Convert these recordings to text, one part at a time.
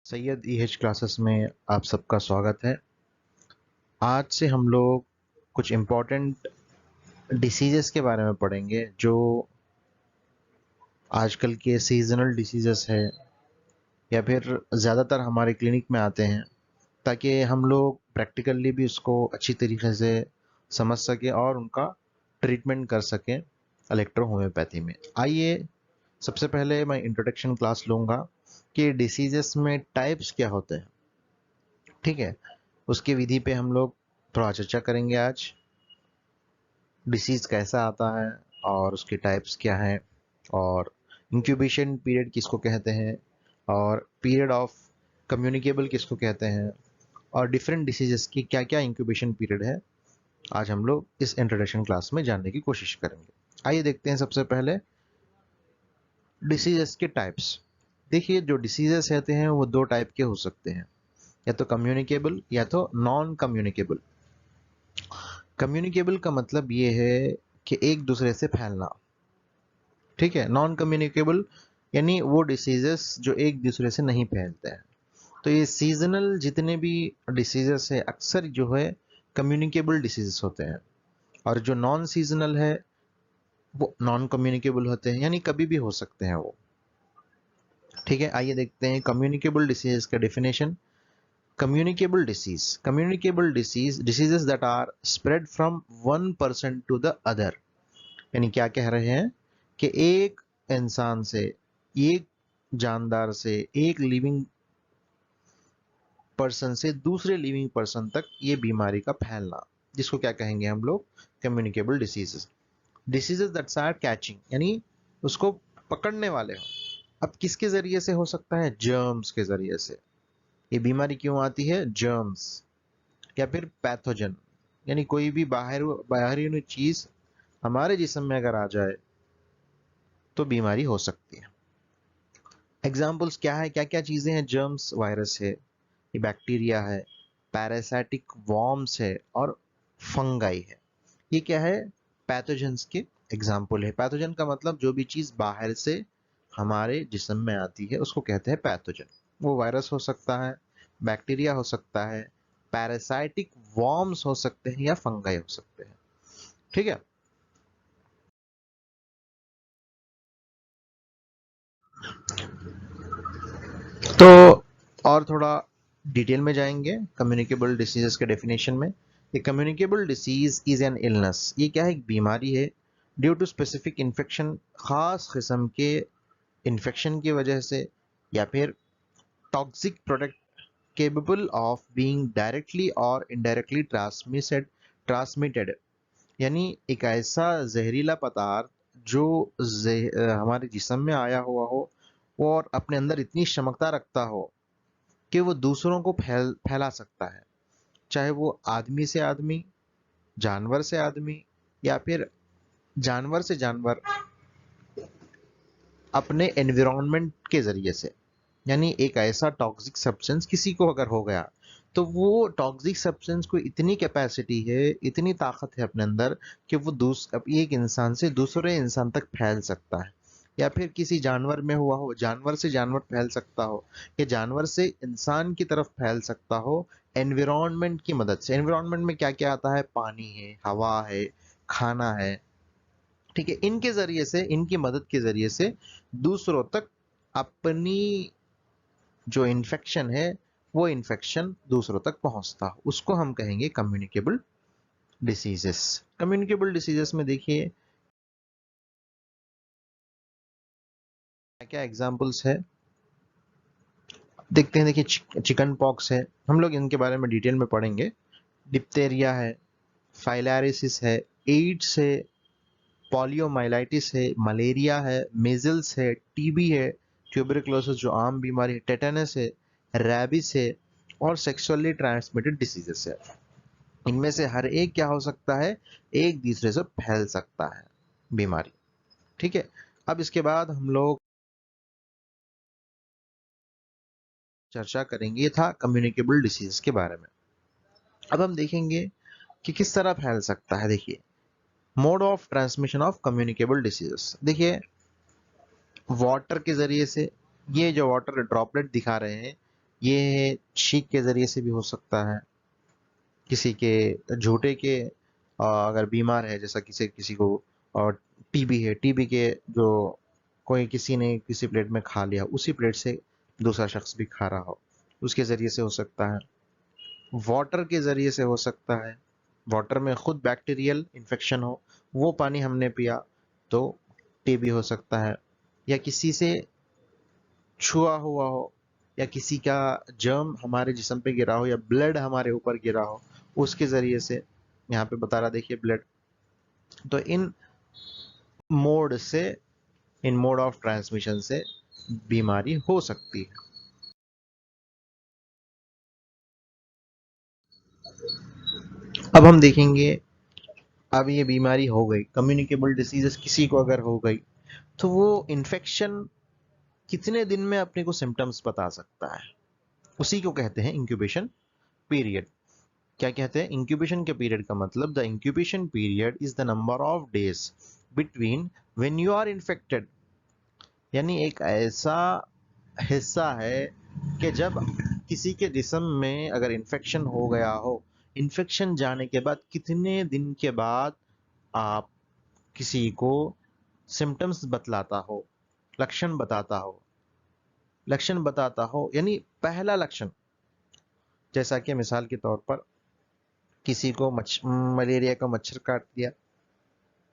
Syed EH classes में आप सबका स्वागत है। आज से हम लोग कुछ इम्पोर्टेंट डिसीजेस के बारे में पढ़ेंगे जो आजकल के सीजनल डिसीजेस है या फिर ज़्यादातर हमारे क्लिनिक में आते हैं, ताकि हम लोग प्रैक्टिकली भी उसको अच्छी तरीके से समझ सकें और उनका ट्रीटमेंट कर सकें इलेक्ट्रो होम्योपैथी में। आइए सबसे पहले मैं इंट्रोडक्शन क्लास लूँगा कि डिसीजेस में टाइप्स क्या होते हैं। ठीक है, उसकी विधि पे हम लोग थोड़ा चर्चा करेंगे आज। डिसीज कैसा आता है और उसके टाइप्स क्या हैं, और इंक्यूबेशन पीरियड किसको कहते हैं, और पीरियड ऑफ कम्युनिकेबल किसको कहते हैं, और डिफरेंट डिसीजेस की क्या क्या इंक्यूबेशन पीरियड है, आज हम लोग इस इंट्रोडक्शन क्लास में जानने की कोशिश करेंगे। आइए देखते हैं सबसे पहले डिसीजेस के टाइप्स। देखिए, जो डिसीजेस रहते हैं वो दो टाइप के हो सकते हैं, या तो कम्युनिकेबल या तो नॉन कम्युनिकेबल। कम्युनिकेबल का मतलब ये है कि एक दूसरे से फैलना। ठीक है, नॉन कम्युनिकेबल यानी वो डिसीजेस जो एक दूसरे से नहीं फैलते हैं। तो ये सीजनल जितने भी डिसीजेस है अक्सर जो है कम्युनिकेबल डिसीजेस होते हैं, और जो नॉन सीजनल है वो नॉन कम्युनिकेबल होते हैं, यानी कभी भी हो सकते हैं वो। ठीक है, आइए देखते हैं कम्युनिकेबल डिसीजेस का definition. communicable disease diseases that are spread from one person to the other। यानी क्या कह रहे हैं कि एक इंसान से, एक जानदार से, एक लिविंग पर्सन से दूसरे लिविंग पर्सन तक ये बीमारी का फैलना, जिसको क्या कहेंगे हम लोग, communicable diseases. Diseases that's are catching, यानी उसको पकड़ने वाले हो। अब किसके जरिए से हो सकता है? जर्म्स के जरिए से। ये बीमारी क्यों आती है? जर्म्स या फिर पैथोजन, यानी कोई भी बाहरी चीज हमारे जिस्म में अगर आ जाए तो बीमारी हो सकती है। एग्जाम्पल्स क्या है, क्या क्या चीजें हैं? जर्म्स, वायरस है, ये बैक्टीरिया है, पैरासाइटिक वॉर्म्स है, और फंगाई है। ये क्या है? पैथोजन्स के एग्जाम्पल है। पैथोजन का मतलब जो भी चीज बाहर से हमारे जिस्म में आती है उसको कहते हैं पैथोजन। वो वायरस हो सकता है, बैक्टीरिया हो सकता है, पैरासाइटिक वॉर्म्स हो सकते हैं, या फंगाई हो सकते हैं। ठीक है, तो और थोड़ा डिटेल में जाएंगे कम्युनिकेबल डिसीजेस के डेफिनेशन में। ये communicable disease is an illness, ये क्या है? एक बीमारी है ड्यू टू स्पेसिफिक इन्फेक्शन, खास किस्म के इन्फेक्शन की वजह से, या फिर toxic product capable of being directly और इनडायरेक्टली ट्रांसमिटेड। यानी एक ऐसा जहरीला पदार्थ जो हमारे जिस्म में आया हुआ हो और अपने अंदर इतनी क्षमता रखता हो कि वो दूसरों को फैला सकता है, चाहे वो आदमी से आदमी, जानवर से आदमी, या फिर जानवर से जानवर अपने एनवायरनमेंट के जरिए से। यानी एक ऐसा टॉक्सिक सब्सटेंस किसी को अगर हो गया तो वो टॉक्सिक सब्सटेंस को इतनी कैपेसिटी है, इतनी ताकत है अपने अंदर कि वो एक इंसान से दूसरे इंसान तक फैल सकता है। या फिर किसी जानवर में हुआ हो, जानवर से जानवर फैल सकता हो, या जानवर से इंसान की तरफ फैल सकता हो एनवायरनमेंट की मदद से। एनवायरनमेंट में क्या क्या आता है? पानी है, हवा है, खाना है। ठीक है, इनके जरिए से, इनकी मदद के जरिए से दूसरों तक अपनी जो इन्फेक्शन है वो इन्फेक्शन दूसरों तक पहुंचता हो, उसको हम कहेंगे कम्युनिकेबल डिसीजेस। कम्युनिकेबल डिसीजेस में देखिए क्या क्या एग्जांपल्स है, देखते हैं। देखिए, चिकन पॉक्स है, हम लोग इनके बारे में डिटेल में पढ़ेंगे। डिप्थेरिया है, फाइलारिसिस है, एड्स है, पॉलियोमाइलाइटिस है, मलेरिया है, मेजल्स है, टीबी है, ट्यूबरकुलोसिस जो आम बीमारी है, टेटनस है, रैबिस है, और सेक्सुअली ट्रांसमिटेड डिसीजेस है। इनमें से हर एक क्या हो सकता है? एक दूसरे से फैल सकता है बीमारी। ठीक है, अब इसके बाद हम लोग चर्चा करेंगे, ये था कम्युनिकेबल डिसीज के बारे में। अब हम देखेंगे कि किस तरह फैल सकता है। देखिए, mode of transmission of communicable diseases. देखिए, वाटर के जरिए से, ये जो वाटर ड्रॉपलेट दिखा रहे हैं ये छींक के जरिए से भी हो सकता है, किसी के झूठे के अगर बीमार है, जैसा किसी किसी को और टीबी है, टीबी के जो कोई किसी ने किसी प्लेट में खा लिया, उसी प्लेट से दूसरा शख्स भी खा रहा हो, उसके जरिए से हो सकता है। वाटर के जरिए से हो सकता है, वाटर में खुद बैक्टीरियल इन्फेक्शन हो, वो पानी हमने पिया तो टीबी हो सकता है। या किसी से छुआ हुआ हो, या किसी का जर्म हमारे जिस्म पे गिरा हो, या ब्लड हमारे ऊपर गिरा हो, उसके जरिए से, यहाँ पे बता रहा देखिए ब्लड, तो मोड से इन मोड ऑफ ट्रांसमिशन से बीमारी हो सकती है। अब हम देखेंगे, अब ये बीमारी हो गई, कम्युनिकेबल डिसीजेस किसी को अगर हो गई, तो वो इन्फेक्शन कितने दिन में अपने को सिम्टम्स बता सकता है, उसी को कहते हैं इंक्यूबेशन पीरियड। क्या कहते हैं इंक्यूबेशन के पीरियड का मतलब, the incubation period is the number of days between when you are infected, यानी एक ऐसा हिस्सा है कि जब किसी के जिस्म में अगर इन्फेक्शन हो गया हो, इन्फेक्शन जाने के बाद कितने दिन के बाद आप किसी को सिम्टम्स बतलाता हो, लक्षण बताता हो, लक्षण बताता हो, यानी पहला लक्षण, जैसा कि मिसाल के तौर पर किसी को मलेरिया का मच्छर काट दिया,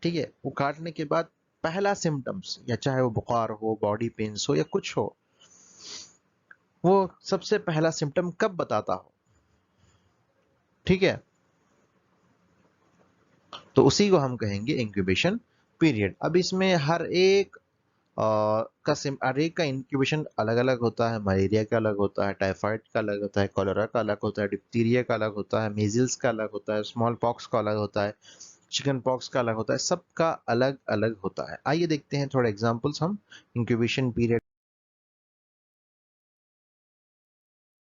ठीक है, वो काटने के बाद पहला सिम्टम्स, या चाहे वो बुखार हो, बॉडी पेन्स हो, या कुछ हो, वो सबसे पहला सिम्टम कब बताता हो, ठीक है, तो उसी को हम कहेंगे इंक्यूबेशन पीरियड। अब इसमें हर एक का इंक्यूबेशन अलग अलग होता है। मलेरिया का अलग होता है, टाइफाइड का अलग होता है, कॉलेरा का अलग होता है, डिप्थीरिया का अलग होता है, मीजल्स का अलग होता है, स्मॉल पॉक्स का अलग होता है, चिकन पॉक्स का अलग होता है, सबका अलग अलग होता है। आइए देखते हैं थोड़े एग्जांपल्स हम इंक्यूबेशन पीरियड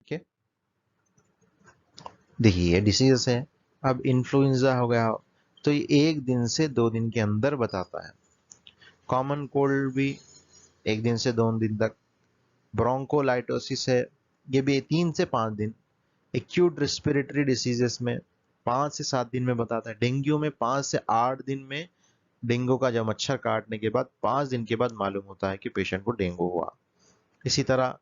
के। देखिए ये डिसीज है, अब इन्फ्लुएंजा हो गया तो ये 1 दिन से 2 दिन के अंदर बताता है। कॉमन कोल्ड भी 1 दिन से 2 दिन तक। ब्रोंकोलाइटोसिस है, ये भी 3 से 5 दिन। एक्यूट रेस्पिरेटरी डिसीजेस में 5 से 7 दिन में बताता है। डेंगू में 5 से 8 दिन में, डेंगू का जब मच्छर काटने के बाद 5 दिन के बाद मालूम होता है कि पेशेंट को डेंगू हुआ। इसी तरह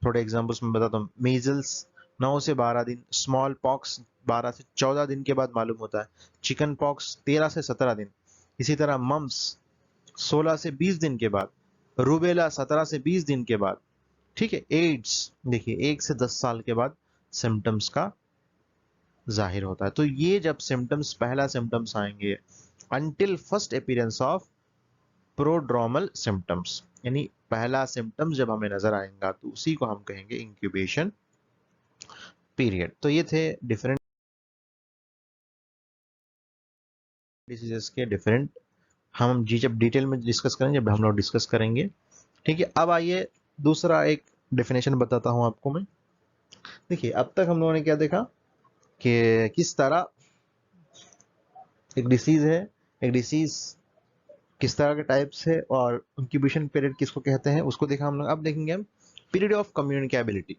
थोड़े एग्जांपल्स में बताता हूँ। मीजल्स 9 से 12 दिन, स्मॉल पॉक्स 12 से 14 दिन के बाद मालूम होता है, चिकन पॉक्स 13 से 17 दिन, इसी तरह मम्स 16 से 20 दिन के बाद, रूबेला 17 से 20 दिन के बाद, ठीक है। एड्स देखिए 1 से 10 साल के बाद सिम्टम्स का जाहिर होता है। तो ये जब सिम्टम्स, पहला सिम्टम्स आएंगे, until first appearance of prodromal symptoms, यानी पहला सिम्टम्स जब हमें नजर आएगा तो उसी को हम कहेंगे इंक्यूबेशन पीरियड। तो ये थे डिफरेंट डिसीजेस के डिफरेंट, हम जी जब डिटेल में डिस्कस करेंगे, जब हम लोग डिस्कस करेंगे, ठीक है। अब आइए दूसरा एक डेफिनेशन बताता हूं आपको मैं। देखिए अब तक हम लोगों ने क्या देखा कि किस तरह एक डिसीज है, एक डिसीज किस तरह के टाइप्स है, और इंक्यूबेशन पीरियड किसको कहते हैं उसको देखा हम लोग। अब देखेंगे हम पीरियड ऑफ कम्युनिकेबिलिटी,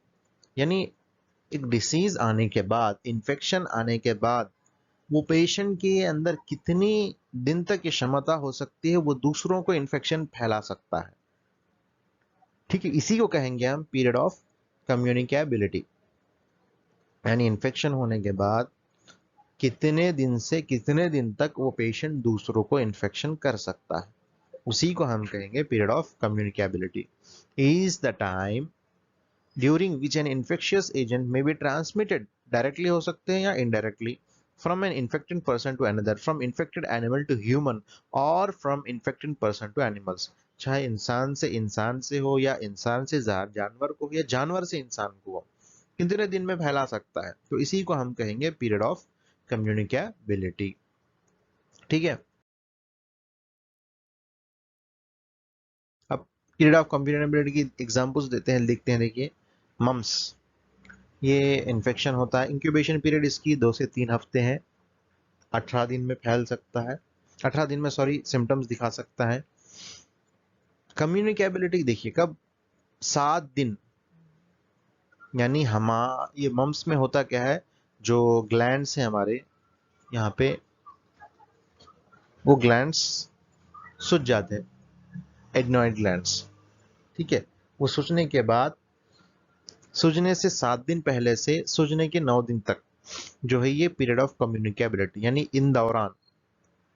यानी एक डिसीज आने के बाद, इन्फेक्शन आने के बाद, वो पेशेंट के अंदर कितनी दिन तक ये क्षमता हो सकती है वो दूसरों को इन्फेक्शन फैला सकता है, ठीक है। इसी को कहेंगे हम पीरियड ऑफ कम्युनिकेबिलिटी, यानी इन्फेक्शन होने के बाद कितने दिन से कितने दिन तक वो पेशेंट दूसरों को इन्फेक्शन कर सकता है, उसी को हम कहेंगे period of communicability. Is the time during which an infectious agent may be transmitted, directly हो सकते हैं या indirectly, from an infected person to another, from infected animal to human, और from infected person to animals, चाहे इंसान से हो, या इंसान से जानवर को हो, या जानवर से इंसान को हो, कितने दिन में फैला सकता है, तो इसी को हम कहेंगे पीरियड ऑफ कम्युनिकेबिलिटी, ठीक है। अब पीरियड ऑफ कम्युनिकेबिलिटी की एग्जांपल्स देते हैं, लिखते हैं। देखिए मम्स, ये इन्फेक्शन होता है, इंक्यूबेशन पीरियड इसकी 2 से 3 हफ्ते है, 18 दिन में फैल सकता है, 18 दिन में सॉरी सिम्टम्स दिखा सकता है। कम्युनिकेबिलिटी देखिए कब, 7 दिन, यानी हम ये मम्स में होता क्या है, जो ग्लैंड्स हैं हमारे यहाँ पे, वो ग्लैंड्स सूज जाते हैं, एडनॉइड ग्लैंड्स। ठीक है, वो सूजने के बाद, सूजने से 7 दिन पहले से सूजने के 9 दिन तक जो है ये पीरियड ऑफ कम्युनिकेबिलिटी, यानी इन दौरान,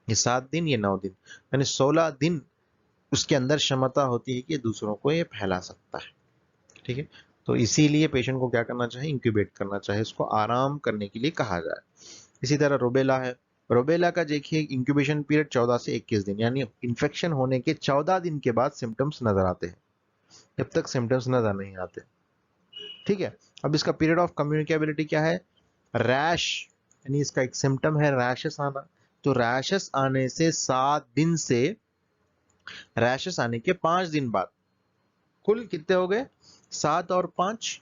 ये 7 दिन ये 9 दिन, यानी 16 दिन उसके अंदर क्षमता होती है कि दूसरों को ये फैला सकता है। ठीक है, तो इसीलिए पेशेंट को क्या करना चाहिए, इंक्यूबेट करना चाहिए, उसको आराम करने के लिए कहा जाए। इसी तरह रोबेला है, रोबेला का देखिए इंक्यूबेशन पीरियड 14 से 21 दिन, यानी इन्फेक्शन होने के 14 दिन के बाद सिम्टम्स नजर आते हैं, जब तक सिम्टम्स नजर नहीं आते। ठीक है, अब इसका पीरियड ऑफ कम्युनिकेबिलिटी क्या है, रैश, यानी इसका एक सिम्टम है रैशेस आना, तो रैशेस आने से 7 दिन से रैशेस आने के 5 दिन बाद, कुल कितने हो गए, 7 और 5,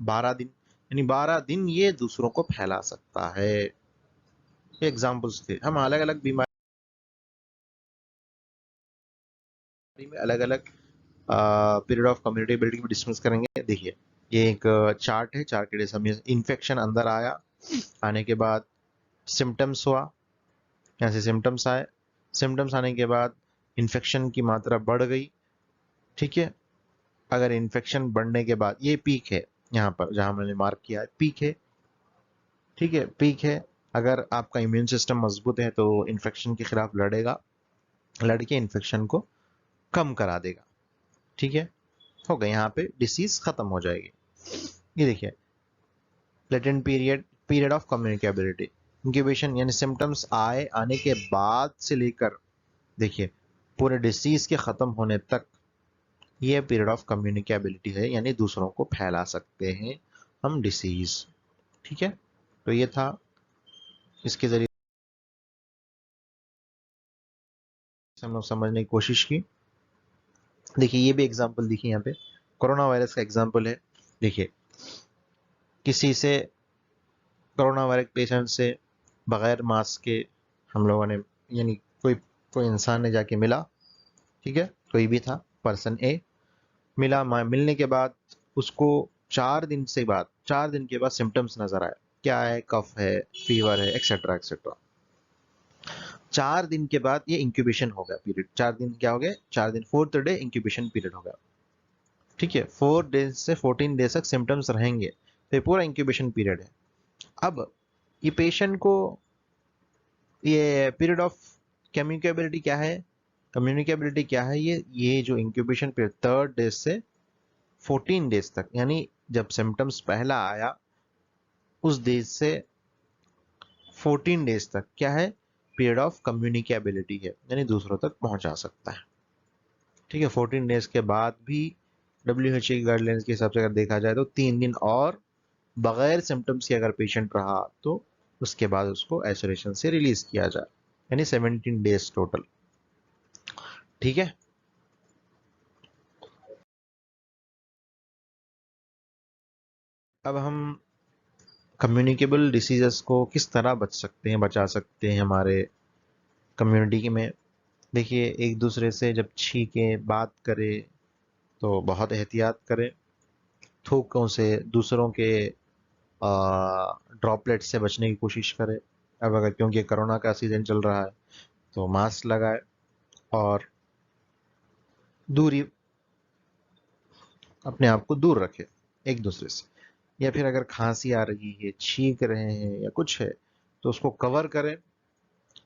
12 दिन, यानी 12 दिन ये दूसरों को फैला सकता है। ये एग्जाम्पल्स थे, हम अलग अलग बीमारी में अलग अलग पीरियड ऑफ कम्युनिकेबिलिटी में डिस्कस करेंगे। देखिए ये एक चार्ट है, चार्ट के जैसा, इन्फेक्शन अंदर आया, आने के बाद सिम्टम्स हुआ, यहाँ से सिम्टम्स आए, सिम्टम्स आने के बाद इन्फेक्शन की मात्रा बढ़ गई। ठीक है, अगर इन्फेक्शन बढ़ने के बाद, ये पीक है यहाँ पर जहां मैंने मार्क किया है, पीक है। ठीक है, पीक है, अगर आपका इम्यून सिस्टम मजबूत है तो इन्फेक्शन के खिलाफ लड़ेगा, लड़के इन्फेक्शन को कम करा देगा। ठीक है, हो गया, यहाँ पे डिसीज खत्म हो जाएगी। ये देखिए latent period, period of communicability, incubation यानी सिम्टम्स आने के बाद से लेकर देखिए पूरे डिसीज के खत्म होने तक ये पीरियड ऑफ कम्युनिकेबिलिटी है, यानी दूसरों को फैला सकते हैं हम डिसीज। ठीक है, तो ये था, इसके जरिए हम लोग समझने की कोशिश की। देखिए ये भी एग्जांपल देखिए यहाँ पे, कोरोना वायरस का एग्जांपल है। देखिए किसी से, कोरोना वायरस पेशेंट से बगैर मास्क के हम लोगों ने, यानी कोई कोई इंसान ने जाके मिला, ठीक है, कोई भी था, पर्सन ए मिला, मिलने के बाद उसको 4 दिन से बाद, 4 दिन के बाद सिम्टम्स नजर आए, क्या है, कफ है, फीवर है, एक्सेट्रा एक्सेट्रा। 4 दिन के बाद ये इंक्यूबेशन हो गया पीरियड, 4 दिन क्या हो गए, 4 दिन, 4th डे इंक्यूबेशन पीरियड हो गया। ठीक है, 4 डेज से 14 डेज तक सिम्टम्स रहेंगे, तो ये पूरा इंक्यूबेशन पीरियड है। अब ये पेशेंट को, ये पीरियड ऑफ कम्युनिकेबिलिटी क्या है, कम्युनिकेबिलिटी क्या है, ये जो इंक्यूबेशन पीरियड 3rd डे से 14 डेज तक, यानी जब सिम्टम्स पहला आया उस डेज से 14 डेज तक क्या है, पीरियड ऑफ कम्युनिकेबिलिटी है, यानी दूसरों तक पहुंचा सकता है। ठीक है, 14 डेज के बाद भी WHO की गाइडलाइंस के हिसाब से अगर देखा जाए तो 3 दिन और बगैर सिम्टम्स के अगर पेशेंट रहा तो उसके बाद उसको आइसोलेशन से रिलीज किया जाए, यानी 17 डेज टोटल। ठीक है, अब हम कम्युनिकेबल डिसीजेस को किस तरह बच सकते हैं, बचा सकते हैं हमारे कम्युनिटी में। देखिए एक दूसरे से जब छींके बात करें तो बहुत एहतियात करें, थूकों से, दूसरों के ड्रॉपलेट से बचने की कोशिश करें। अब अगर क्योंकि कोरोना का सीजन चल रहा है तो मास्क लगाए और दूरी, अपने आप को दूर रखें एक दूसरे से। या फिर अगर खांसी आ रही है, छींक रहे हैं या कुछ है, तो उसको कवर करें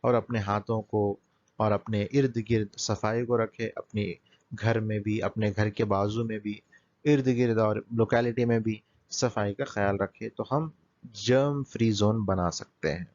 और अपने हाथों को और अपने इर्द गिर्द सफाई को रखें, अपने घर में भी, अपने घर के बाजू में भी, इर्द गिर्द और लोकेलिटी में भी सफाई का ख्याल रखें, तो हम जर्म फ्री जोन बना सकते हैं।